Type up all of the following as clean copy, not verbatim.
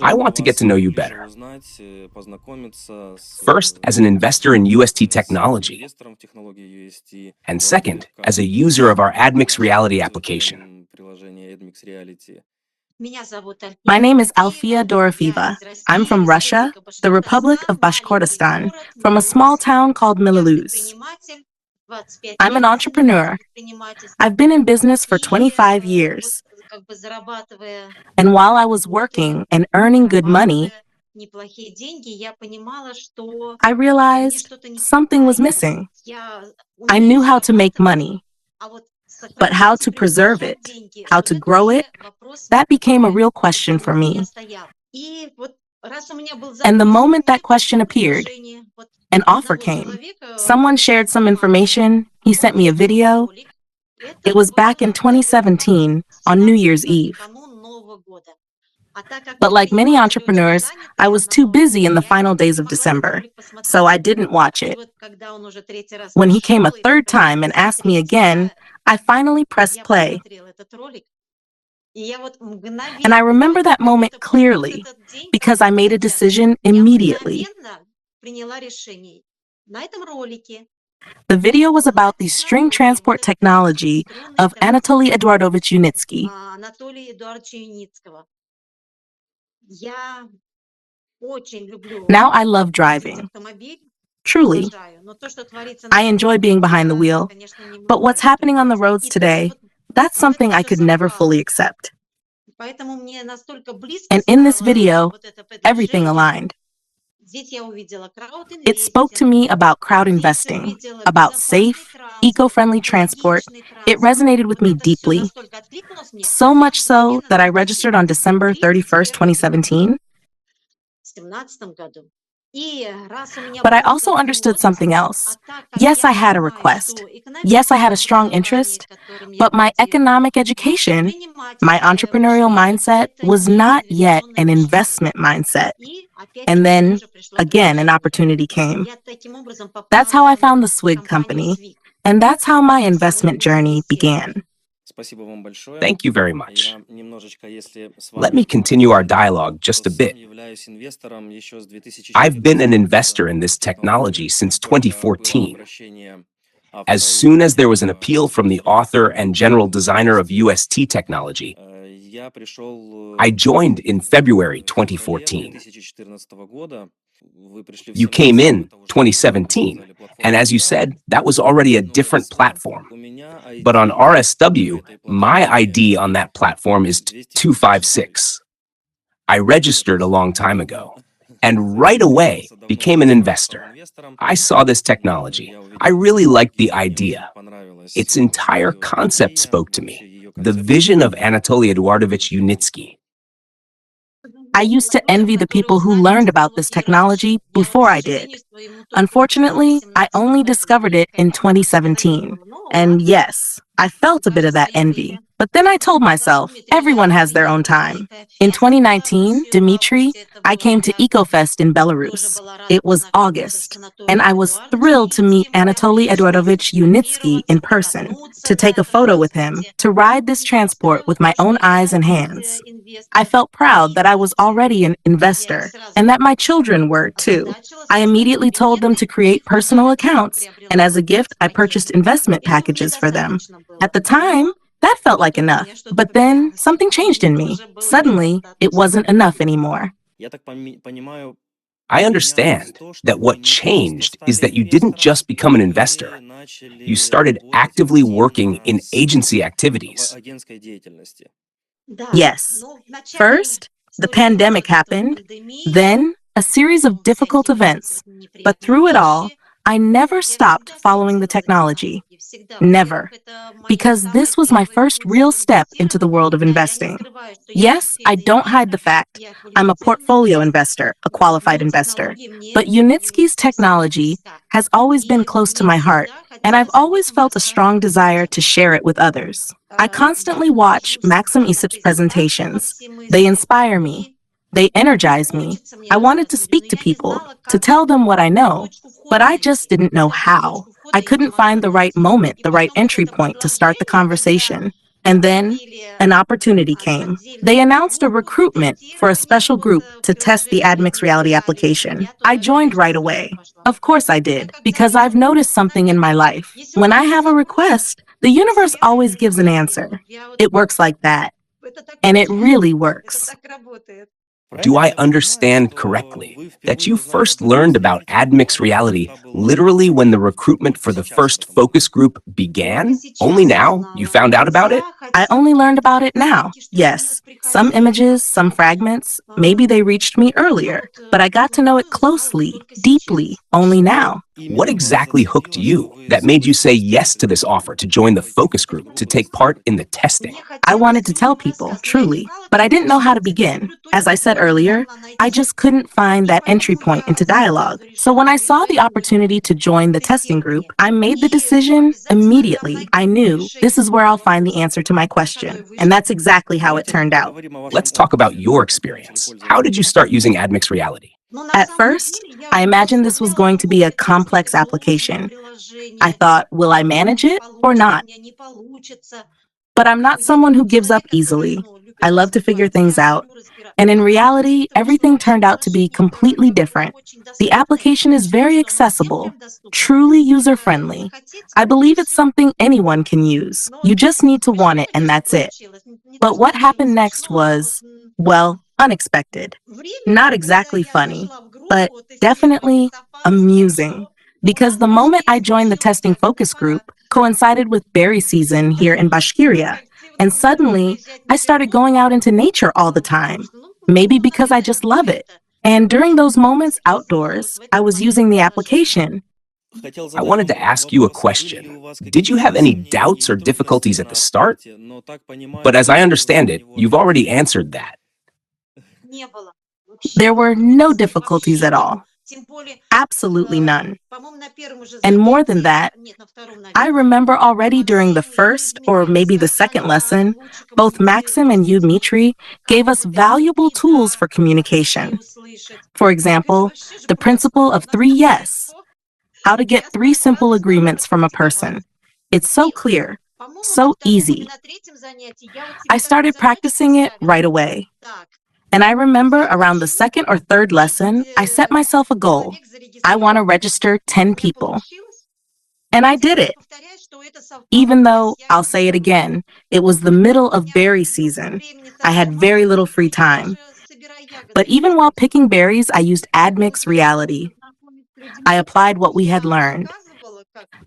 I want to get to know you better. First, as an investor in UST technology, and second, as a user of our Admix Reality application. My name is Alfiya. I'm from Russia, the Republic of Bashkortostan, from a small town called Milaluz. I'm an entrepreneur. I've been in business for 25 years. And while I was working and earning good money, I realized something was missing. I knew how to make money, but how to preserve it, how to grow it, that became a real question for me. And the moment that question appeared, an offer came. Someone shared some information. He sent me a video. It was back in 2017 on New Year's Eve. But like many entrepreneurs, I was too busy in the final days of December, so I didn't watch it. When he came a third time and asked me again, I finally pressed play. And I remember that moment clearly because I made a decision immediately. The video was about the string transport technology of Anatoly Eduardovich Unitsky. Now I love driving. Truly. I enjoy being behind the wheel. But what's happening on the roads today, that's something I could never fully accept. And in this video, everything aligned. It spoke to me about crowd investing, about safe, eco-friendly transport. It resonated with me deeply. So much so that I registered on December 31st, 2017. But I also understood something else. Yes, I had a request. Yes, I had a strong interest. But my economic education, my entrepreneurial mindset was not yet an investment mindset. And then, again, an opportunity came. That's how I found the Swig company. And that's how my investment journey began. Thank you very much. Let me continue our dialogue just a bit. I've been an investor in this technology since 2014. As soon as there was an appeal from the author and general designer of UST technology, I joined in February 2014. You came in 2017, and as you said, that was already a different platform. But on RSW, my ID on that platform is 256. I registered a long time ago, and right away became an investor. I saw this technology. I really liked the idea. Its entire concept spoke to me. The vision of Anatoly Eduardovich Unitsky. I used to envy the people who learned about this technology before I did. Unfortunately, I only discovered it in 2017. And yes, I felt a bit of that envy. But then I told myself, everyone has their own time. In 2019, Dmitry, I came to EcoFest in Belarus. It was August, and I was thrilled to meet Anatoly Eduardovich Unitsky in person, to take a photo with him, to ride this transport with my own eyes and hands. I felt proud that I was already an investor, and that my children were too. I immediately told them to create personal accounts, and as a gift, I purchased investment packages for them. At the time, that felt like enough, but then something changed in me. Suddenly, it wasn't enough anymore. I understand that what changed is that you didn't just become an investor. You started actively working in agency activities. Yes. First, the pandemic happened, then a series of difficult events. But through it all, I never stopped following the technology. Never. Because this was my first real step into the world of investing. Yes, I don't hide the fact I'm a portfolio investor, a qualified investor. But Unitsky's technology has always been close to my heart, and I've always felt a strong desire to share it with others. I constantly watch Maxim Isup's presentations. They inspire me. They energize me. I wanted to speak to people, to tell them what I know, but I just didn't know how. I couldn't find the right moment, the right entry point to start the conversation. And then an opportunity came. They announced a recruitment for a special group to test the Admix Reality application. I joined right away. Of course I did, because I've noticed something in my life. When I have a request, the universe always gives an answer. It works like that. And it really works. Do I understand correctly that you first learned about Admix Reality literally when the recruitment for the first focus group began? Only now you found out about it? I only learned about it now. Yes, some images, some fragments, maybe they reached me earlier, but I got to know it closely, deeply, only now. What exactly hooked you that made you say yes to this offer to join the focus group to take part in the testing? I wanted to tell people, truly, but I didn't know how to begin. As I said earlier, I just couldn't find that entry point into dialogue. So when I saw the opportunity to join the testing group, I made the decision immediately. I knew this is where I'll find the answer to my question. And that's exactly how it turned out. Let's talk about your experience. How did you start using Admix Reality? At first, I imagined this was going to be a complex application. I thought, will I manage it or not? But I'm not someone who gives up easily. I love to figure things out. And in reality, everything turned out to be completely different. The application is very accessible, truly user-friendly. I believe it's something anyone can use. You just need to want it, and that's it. But what happened next was, well, unexpected. Not exactly funny, but definitely amusing. Because the moment I joined the testing focus group coincided with berry season here in Bashkiria. And suddenly, I started going out into nature all the time. Maybe because I just love it. And during those moments outdoors, I was using the application. I wanted to ask you a question. Did you have any doubts or difficulties at the start? But as I understand it, you've already answered that. There were no difficulties at all. Absolutely none. And more than that, I remember already during the first or maybe the second lesson, both Maxim and you, Dmitry, gave us valuable tools for communication. For example, the principle of 3 yes, how to get 3 simple agreements from a person. It's so clear, so easy. I started practicing it right away. And I remember around the second or third lesson, I set myself a goal. I want to register 10 people. And I did it. Even though, I'll say it again, it was the middle of berry season. I had very little free time. But even while picking berries, I used Admix Reality. I applied what we had learned.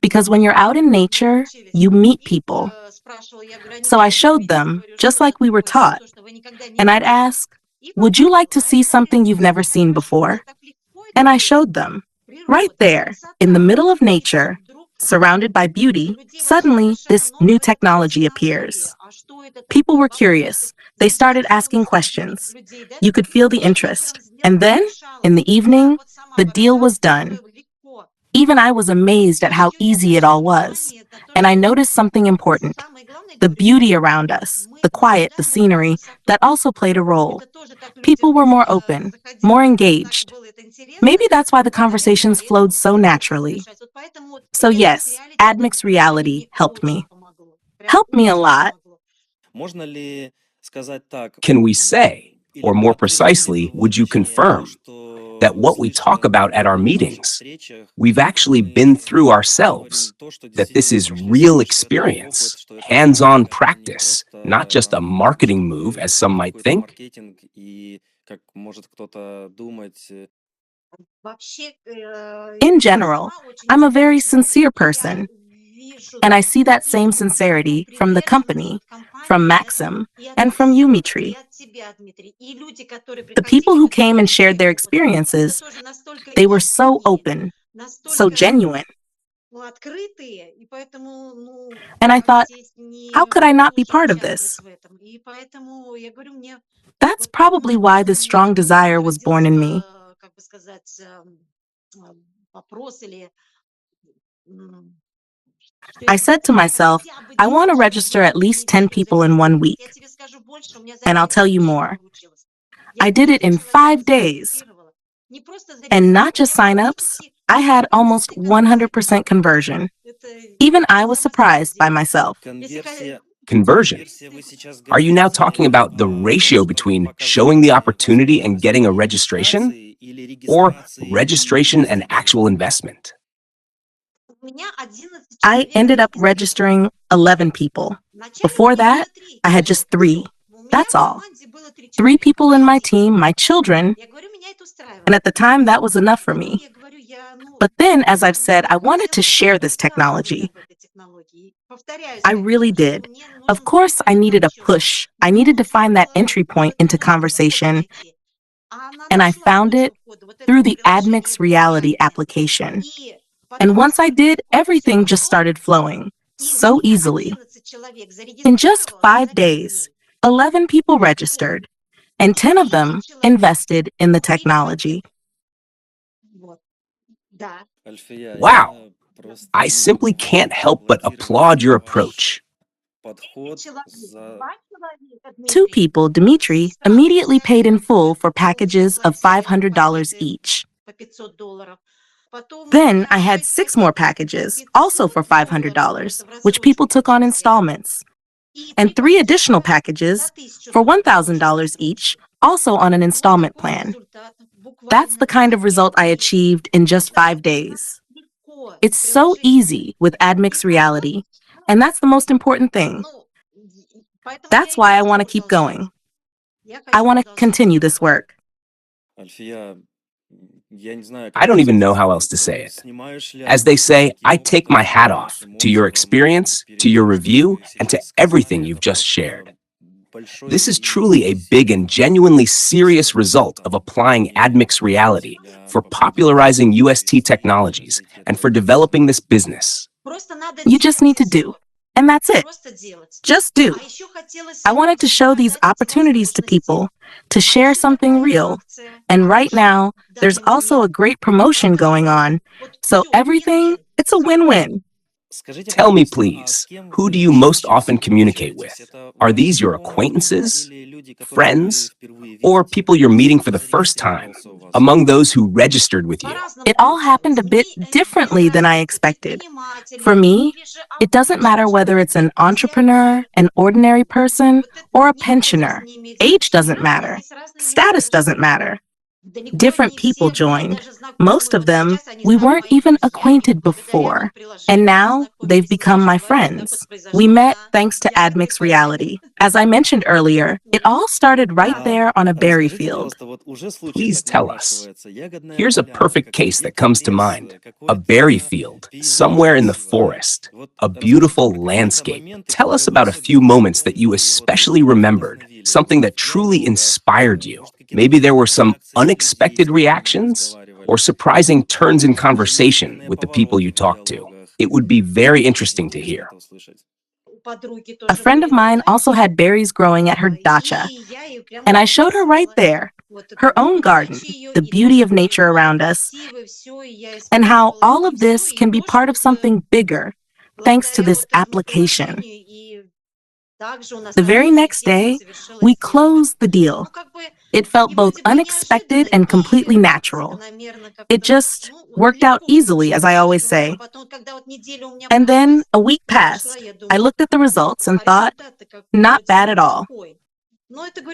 Because when you're out in nature, you meet people. So I showed them, just like we were taught. And I'd ask, would you like to see something you've never seen before? And I showed them. Right there, in the middle of nature, surrounded by beauty, suddenly this new technology appears. People were curious. They started asking questions. You could feel the interest. And then, in the evening, the deal was done. Even I was amazed at how easy it all was. And I noticed something important. The beauty around us, the quiet, the scenery, that also played a role. People were more open, more engaged. Maybe that's why the conversations flowed so naturally. So yes, Admix Reality helped me. Helped me a lot. Can we say, or more precisely, would you confirm that what we talk about at our meetings, we've actually been through ourselves, that this is real experience, hands-on practice, not just a marketing move, as some might think? In general, I'm a very sincere person. And I see that same sincerity from the company, from Maxim, and from you, Dmitry. The people who came and shared their experiences, they were so open, so genuine. And I thought, how could I not be part of this? That's probably why this strong desire was born in me. I said to myself, I want to register at least 10 people in 1 week. And I'll tell you more. I did it in 5 days. And not just signups, I had almost 100% conversion. Even I was surprised by myself. Conversion. Are you now talking about the ratio between showing the opportunity and getting a registration, or registration and actual investment? I ended up registering 11 people. Before that, I had just three. That's all. Three people in my team, my children, and at the time that was enough for me. But then, as I've said, I wanted to share this technology. I really did. Of course, I needed a push. I needed to find that entry point into conversation, and I found it through the Admix Reality application. And once I did, everything just started flowing so easily. In just 5 days, 11 people registered, and 10 of them invested in the technology. Wow! I simply can't help but applaud your approach. Two people, Dmitry, immediately paid in full for packages of $500 each. Then I had 6 more packages, also for $500, which people took on installments, and 3 additional packages for $1,000 each, also on an installment plan. That's the kind of result I achieved in just 5 days. It's so easy with Admix Reality, and that's the most important thing. That's why I want to keep going. I want to continue this work. I don't even know how else to say it. As they say, I take my hat off to your experience, to your review, and to everything you've just shared. This is truly a big and genuinely serious result of applying Admix Reality for popularizing UST technologies and for developing this business. You just need to do, and that's it. Just do. I wanted to show these opportunities to people, to share something real. And right now, there's also a great promotion going on. So everything, it's a win-win. Tell me, please, who do you most often communicate with? Are these your acquaintances, friends, or people you're meeting for the first time, among those who registered with you? It all happened a bit differently than I expected. For me, it doesn't matter whether it's an entrepreneur, an ordinary person, or a pensioner. Age doesn't matter. Status doesn't matter. Different people joined. Most of them we weren't even acquainted before, and now they've become my friends. We met thanks to Admix Reality. As I mentioned earlier, it all started right there on a berry field. Please tell us. Here's a perfect case that comes to mind. A berry field, somewhere in the forest. A beautiful landscape. Tell us about a few moments that you especially remembered, something that truly inspired you. Maybe there were some unexpected reactions or surprising turns in conversation with the people you talked to. It would be very interesting to hear. A friend of mine also had berries growing at her dacha, and I showed her right there, her own garden, the beauty of nature around us, and how all of this can be part of something bigger, thanks to this application. The very next day, we closed the deal. It felt both unexpected and completely natural. It just worked out easily, as I always say. And then a week passed. I looked at the results and thought, not bad at all.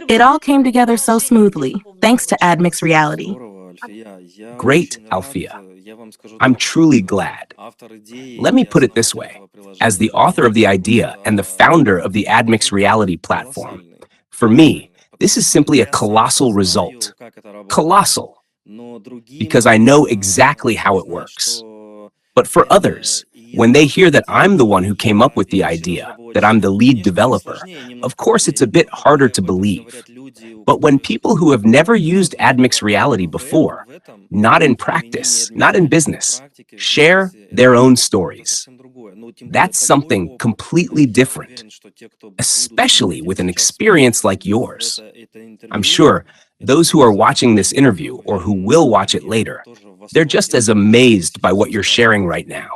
It all came together so smoothly, thanks to Admix Reality. Great, Alfiya. I'm truly glad. Let me put it this way. As the author of the idea and the founder of the Admix Reality platform, for me, this is simply a colossal result. Colossal. Because I know exactly how it works. But for others, when they hear that I'm the one who came up with the idea, that I'm the lead developer, of course it's a bit harder to believe. But when people who have never used Admix Reality before, not in practice, not in business, share their own stories, that's something completely different, especially with an experience like yours. I'm sure those who are watching this interview or who will watch it later, they're just as amazed by what you're sharing right now.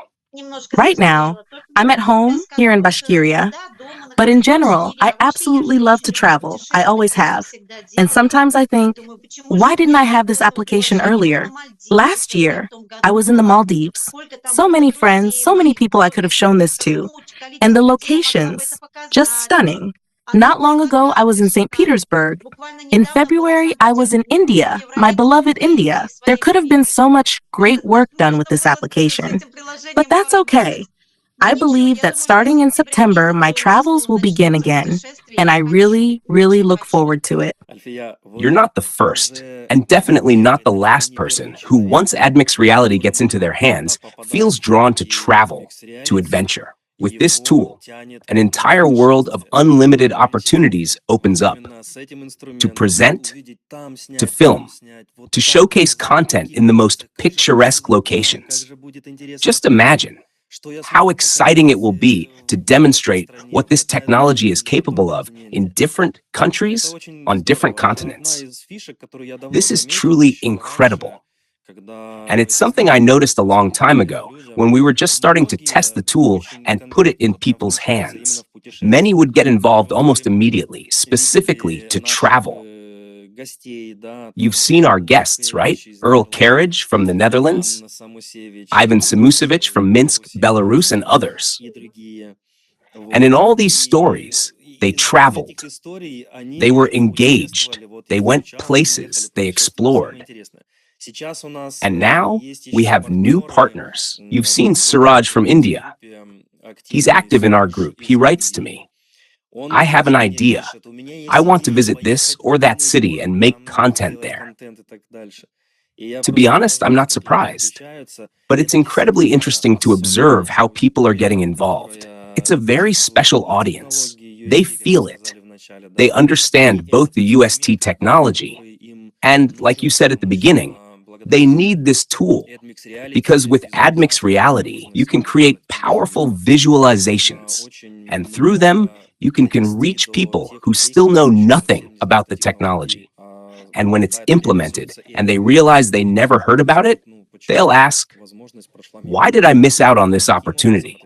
Right now, I'm at home here in Bashkiria, but in general, I absolutely love to travel. I always have. And sometimes I think, why didn't I have this application earlier? Last year, I was in the Maldives. So many friends, so many people I could have shown this to. And the locations, just stunning. Not long ago, I was in St. Petersburg. In February, I was in India, my beloved India. There could have been so much great work done with this application. But that's okay. I believe that starting in September, my travels will begin again, and I really, really look forward to it. You're not the first, and definitely not the last person who, once Admix Reality gets into their hands, feels drawn to travel, to adventure. With this tool, an entire world of unlimited opportunities opens up to present, to film, to showcase content in the most picturesque locations. Just imagine how exciting it will be to demonstrate what this technology is capable of in different countries on different continents. This is truly incredible. And it's something I noticed a long time ago when we were just starting to test the tool and put it in people's hands. Many would get involved almost immediately, specifically to travel. You've seen our guests, right? Earl Carriage from the Netherlands, Ivan Samusevic from Minsk, Belarus, and others. And in all these stories, they traveled. They were engaged. They went places. They explored. And now we have new partners. You've seen Suraj from India. He's active in our group. He writes to me, I have an idea. I want to visit this or that city and make content there. To be honest, I'm not surprised, but it's incredibly interesting to observe how people are getting involved. It's a very special audience. They feel it. They understand both the UST technology and, like you said at the beginning, they need this tool because with Admix Reality, you can create powerful visualizations, and through them, you can reach people who still know nothing about the technology. And when it's implemented and they realize they never heard about it, they'll ask, why did I miss out on this opportunity?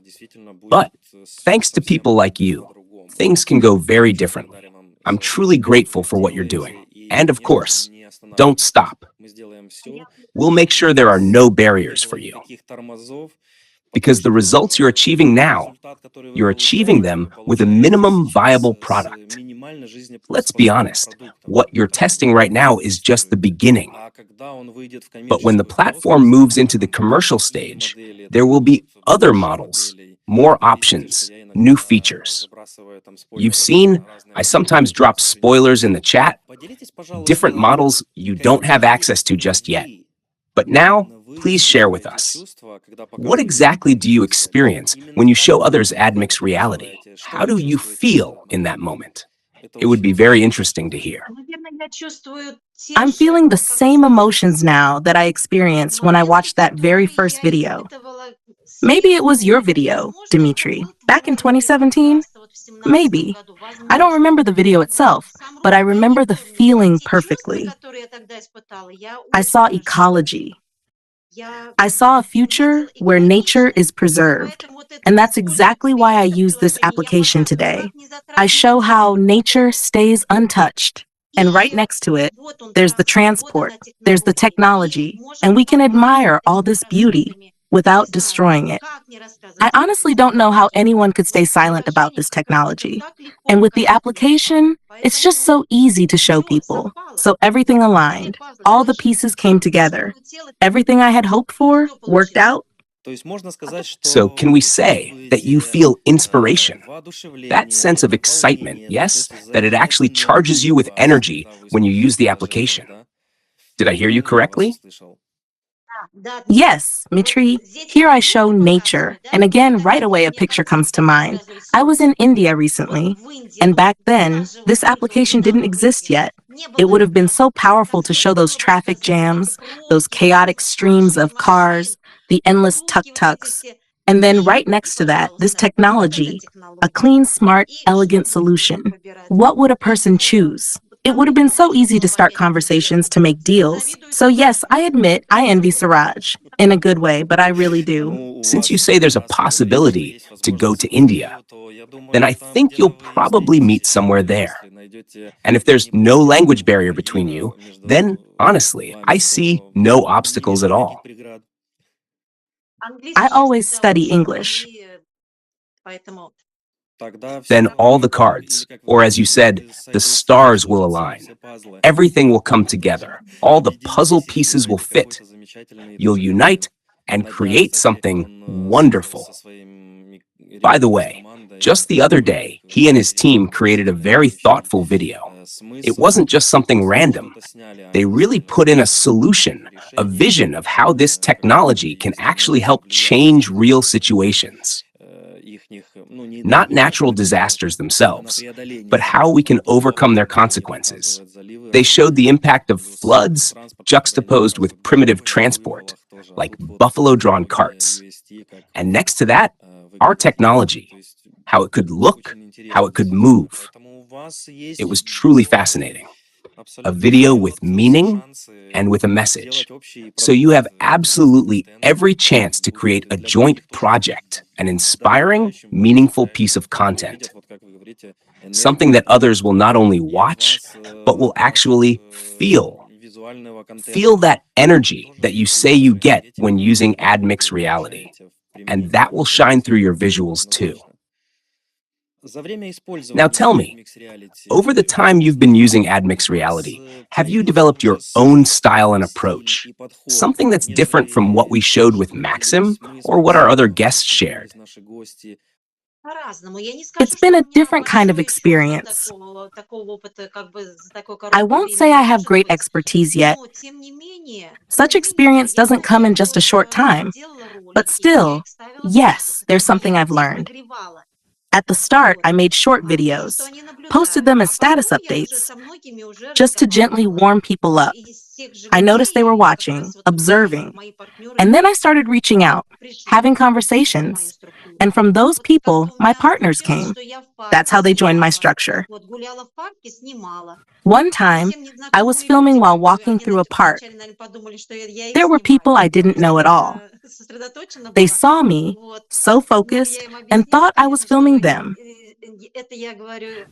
But thanks to people like you, things can go very differently. I'm truly grateful for what you're doing. And of course, don't stop. We'll make sure there are no barriers for you. Because the results you're achieving now, you're achieving them with a minimum viable product. Let's be honest, what you're testing right now is just the beginning. But when the platform moves into the commercial stage, there will be other models, more options, new features. You've seen, I sometimes drop spoilers in the chat, different models you don't have access to just yet. But now, please share with us. What exactly do you experience when you show others Admix Reality? How do you feel in that moment? It would be very interesting to hear. I'm feeling the same emotions now that I experienced when I watched that very first video. Maybe it was your video, Dimitri, back in 2017? Maybe. I don't remember the video itself, but I remember the feeling perfectly. I saw ecology. I saw a future where nature is preserved. And that's exactly why I use this application today. I show how nature stays untouched. And right next to it, there's the transport, there's the technology, and we can admire all this beauty without destroying it. I honestly don't know how anyone could stay silent about this technology. And with the application, it's just so easy to show people. So everything aligned, all the pieces came together. Everything I had hoped for worked out. So can we say that you feel inspiration? That sense of excitement, yes? That it actually charges you with energy when you use the application. Did I hear you correctly? Yes, Mitri, here I show nature. And again, right away, a picture comes to mind. I was in India recently, and back then, this application didn't exist yet. It would have been so powerful to show those traffic jams, those chaotic streams of cars, the endless tuk-tuks. And then right next to that, this technology, a clean, smart, elegant solution. What would a person choose? It would have been so easy to start conversations to make deals. So yes, I admit I envy Siraj. In a good way, but I really do. Since you say there's a possibility to go to India, then I think you'll probably meet somewhere there. And if there's no language barrier between you, then honestly, I see no obstacles at all. I always study English. Then all the cards, or as you said, the stars will align. Everything will come together. All the puzzle pieces will fit. You'll unite and create something wonderful. By the way, just the other day, he and his team created a very thoughtful video. It wasn't just something random. They really put in a solution, a vision of how this technology can actually help change real situations. Not natural disasters themselves, but how we can overcome their consequences. They showed the impact of floods juxtaposed with primitive transport, like buffalo-drawn carts. And next to that, our technology, how it could look, how it could move. It was truly fascinating. A video with meaning and with a message. So you have absolutely every chance to create a joint project, an inspiring, meaningful piece of content. Something that others will not only watch, but will actually feel. Feel that energy that you say you get when using Admix Reality. And that will shine through your visuals too. Now tell me, over the time you've been using Admix Reality, have you developed your own style and approach? Something that's different from what we showed with Maxim or what our other guests shared? It's been a different kind of experience. I won't say I have great expertise yet. Such experience doesn't come in just a short time. But still, yes, there's something I've learned. At the start, I made short videos, posted them as status updates, just to gently warm people up. I noticed they were watching, observing, and then I started reaching out, having conversations. And from those people, my partners came. That's how they joined my structure. One time, I was filming while walking through a park. There were people I didn't know at all. They saw me, so focused, and thought I was filming them.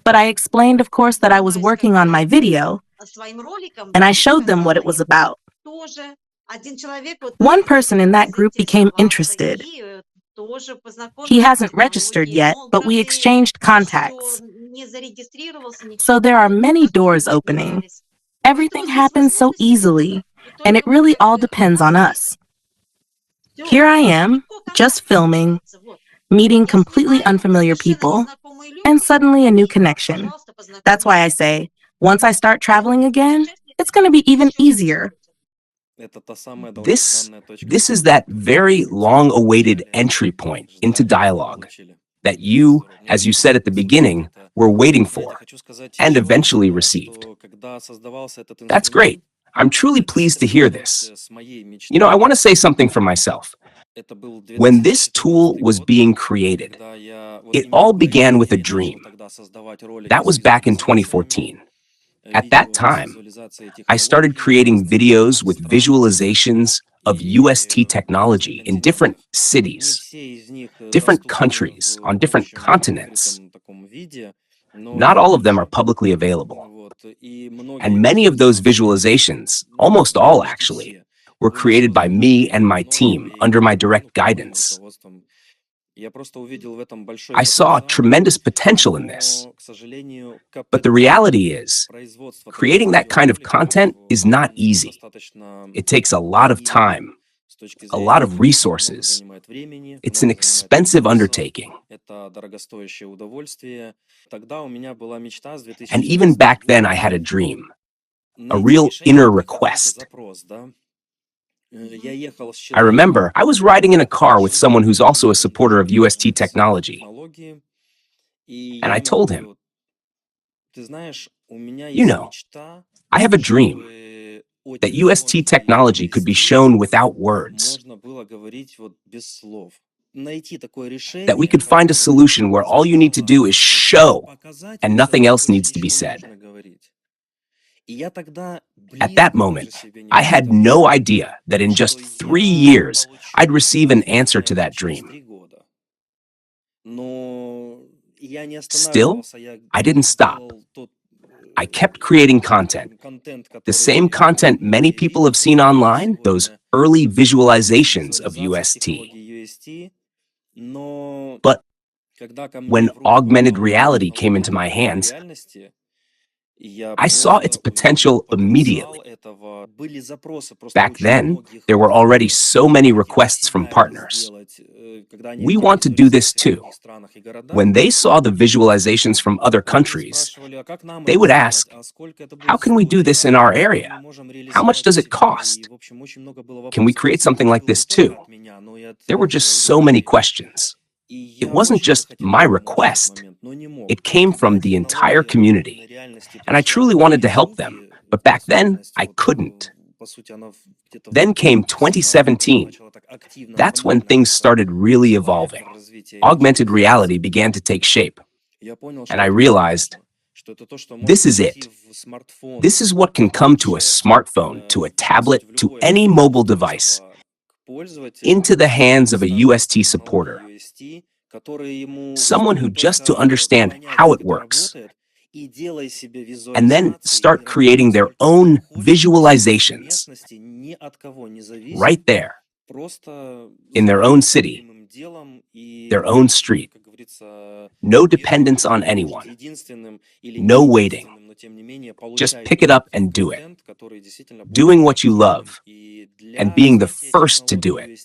But I explained, of course, that I was working on my video, and I showed them what it was about. One person in that group became interested. He hasn't registered yet, but we exchanged contacts. So there are many doors opening. Everything happens so easily, and it really all depends on us. Here I am, just filming, meeting completely unfamiliar people, and suddenly a new connection. That's why I say, once I start traveling again, it's going to be even easier. This is that very long-awaited entry point into dialogue that you, as you said at the beginning, were waiting for and eventually received. That's great. I'm truly pleased to hear this. You know, I want to say something for myself. When this tool was being created, it all began with a dream. That was back in 2014. At that time, I started creating videos with visualizations of UST technology in different cities, different countries, on different continents. Not all of them are publicly available. And many of those visualizations, almost all actually, were created by me and my team under my direct guidance. I saw tremendous potential in this. But the reality is, creating that kind of content is not easy. It takes a lot of time, a lot of resources. It's an expensive undertaking. And even back then, I had a dream, a real inner request. I remember I was riding in a car with someone who's also a supporter of UST technology. And I told him, you know, I have a dream that UST technology could be shown without words. That we could find a solution where all you need to do is show and nothing else needs to be said. At that moment, I had no idea that in just 3 years, I'd receive an answer to that dream. Still, I didn't stop. I kept creating content. The same content many people have seen online, those early visualizations of UST. But When augmented reality came into my hands, I saw its potential immediately. Back then, there were already so many requests from partners. We want to do this too. When they saw the visualizations from other countries, they would ask, how can we do this in our area? How much does it cost? Can we create something like this too? There were just so many questions. It wasn't just my request. It came from the entire community. And I truly wanted to help them. But back then, I couldn't. Then came 2017. That's when things started really evolving. Augmented reality began to take shape. And I realized, this is it. This is what can come to a smartphone, to a tablet, to any mobile device, into the hands of a UST supporter. Someone who just to understand how it works, and then start creating their own visualizations right there, in their own city, their own street. No dependence on anyone. No waiting. Just pick it up and do it. Doing what you love and being the first to do it.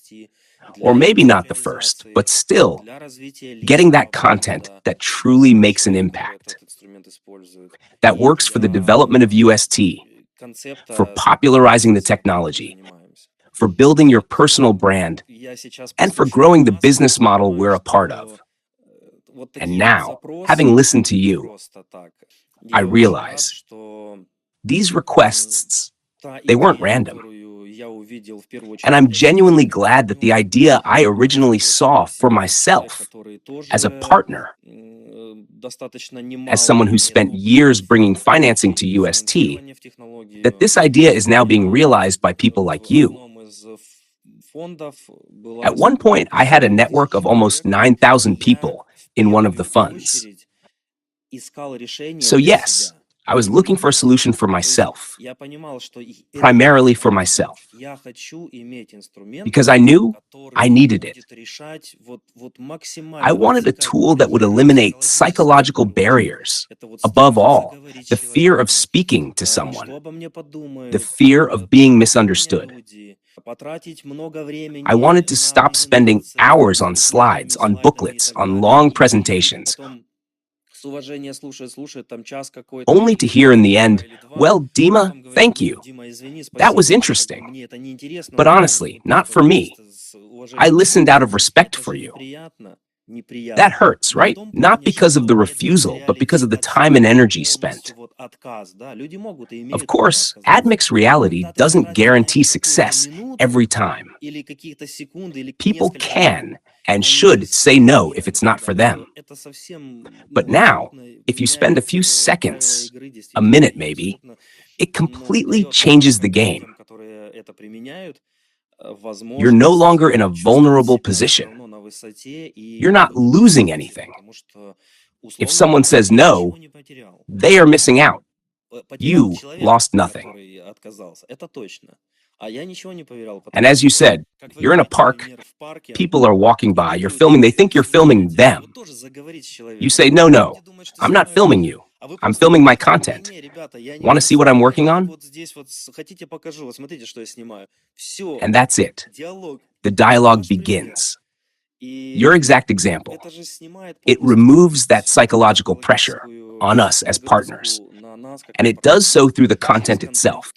Or maybe not the first, but still getting that content that truly makes an impact, that works for the development of UST, for popularizing the technology, for building your personal brand, and for growing the business model we're a part of. And now, having listened to you, I realize these requests, they weren't random. And I'm genuinely glad that the idea I originally saw for myself as a partner, as someone who spent years bringing financing to UST, that this idea is now being realized by people like you. At one point, I had a network of almost 9,000 people in one of the funds. So yes, I was looking for a solution for myself, primarily for myself, because I knew I needed it. I wanted a tool that would eliminate psychological barriers. Above all, the fear of speaking to someone, the fear of being misunderstood. I wanted to stop spending hours on slides, on booklets, on long presentations, only to hear in the end, well, Dima, thank you. That was interesting. But honestly, not for me. I listened out of respect for you. That hurts, right? Not because of the refusal, but because of the time and energy spent. Of course, Admix Reality doesn't guarantee success every time. People can and should say no if it's not for them. But now, if you spend a few seconds, a minute maybe, it completely changes the game. You're no longer in a vulnerable position. You're not losing anything. If someone says no, they are missing out. You lost nothing. And as you said, you're in a park, people are walking by, you're filming, they think you're filming them. You say, no, no, I'm not filming you. I'm filming my content. Want to see what I'm working on? And that's it. The dialogue begins. Your exact example. It removes that psychological pressure on us as partners. And it does so through the content itself.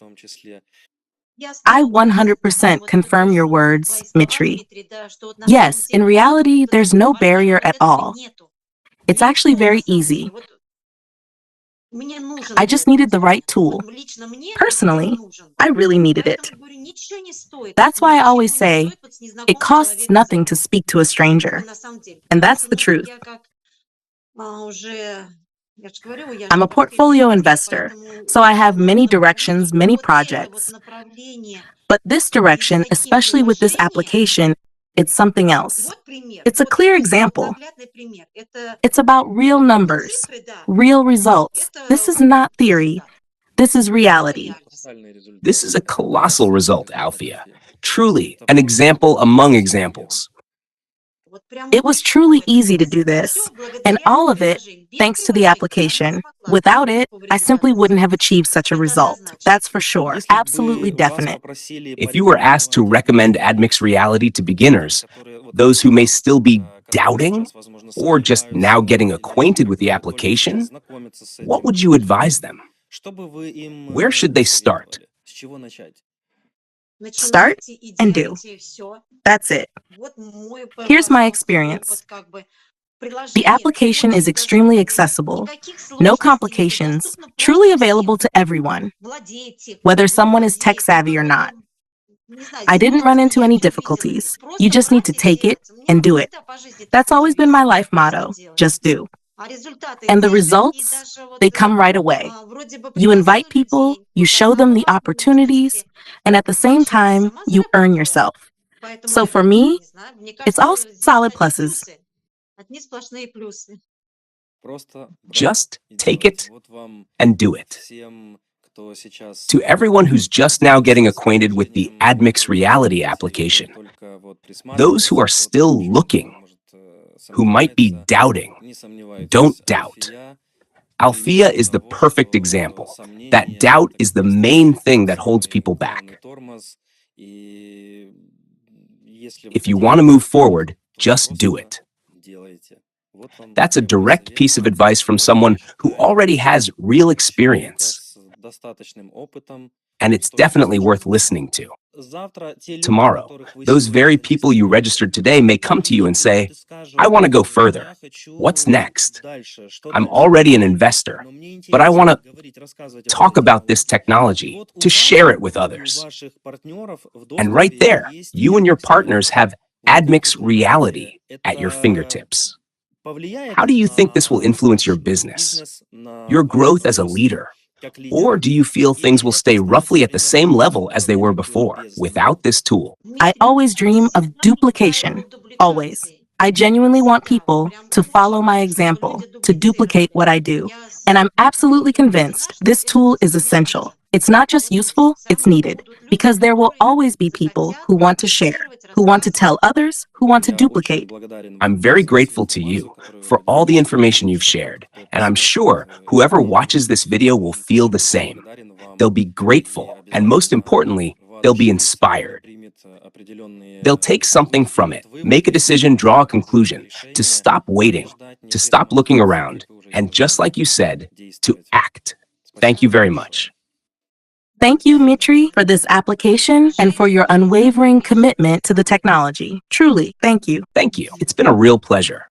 I 100% confirm your words, Mitri. Yes, in reality, there's no barrier at all. It's actually very easy. I just needed the right tool. Personally, I really needed it. That's why I always say, it costs nothing to speak to a stranger. And that's the truth. I'm a portfolio investor, so I have many directions, many projects. But this direction, especially with this application, it's something else. It's a clear example. It's about real numbers, real results. This is not theory. This is reality. This is a colossal result, Alfiya. Truly, an example among examples. It was truly easy to do this, and all of it thanks to the application. Without it, I simply wouldn't have achieved such a result. That's for sure. Absolutely definite. If you were asked to recommend Admix Reality to beginners, those who may still be doubting or just now getting acquainted with the application, what would you advise them? Where should they start? Start and do. That's it. Here's my experience. The application is extremely accessible, no complications, truly available to everyone, whether someone is tech savvy or not. I didn't run into any difficulties. You just need to take it and do it. That's always been my life motto, just do. And the results, they come right away. You invite people, you show them the opportunities, and at the same time, you earn yourself. So for me, it's all solid pluses. Just take it and do it. To everyone who's just now getting acquainted with the Admix Reality application, those who are still looking, who might be doubting, don't doubt. Alfiya is the perfect example. That doubt is the main thing that holds people back. If you want to move forward, just do it. That's a direct piece of advice from someone who already has real experience. And it's definitely worth listening to. Tomorrow, those very people you registered today may come to you and say, I want to go further. What's next? I'm already an investor, but I want to talk about this technology, to share it with others. And right there, you and your partners have Admix Reality at your fingertips. How do you think this will influence your business, your growth as a leader? Or do you feel things will stay roughly at the same level as they were before, without this tool? I always dream of duplication, always. I genuinely want people to follow my example, to duplicate what I do. And I'm absolutely convinced this tool is essential. It's not just useful, it's needed. Because there will always be people who want to share, who want to tell others, who want to duplicate. I'm very grateful to you for all the information you've shared, and I'm sure whoever watches this video will feel the same. They'll be grateful, and most importantly, they'll be inspired. They'll take something from it, make a decision, draw a conclusion, to stop waiting, to stop looking around, and just like you said, to act. Thank you very much. Thank you, Mitri, for this application and for your unwavering commitment to the technology. Truly, thank you. Thank you. It's been a real pleasure.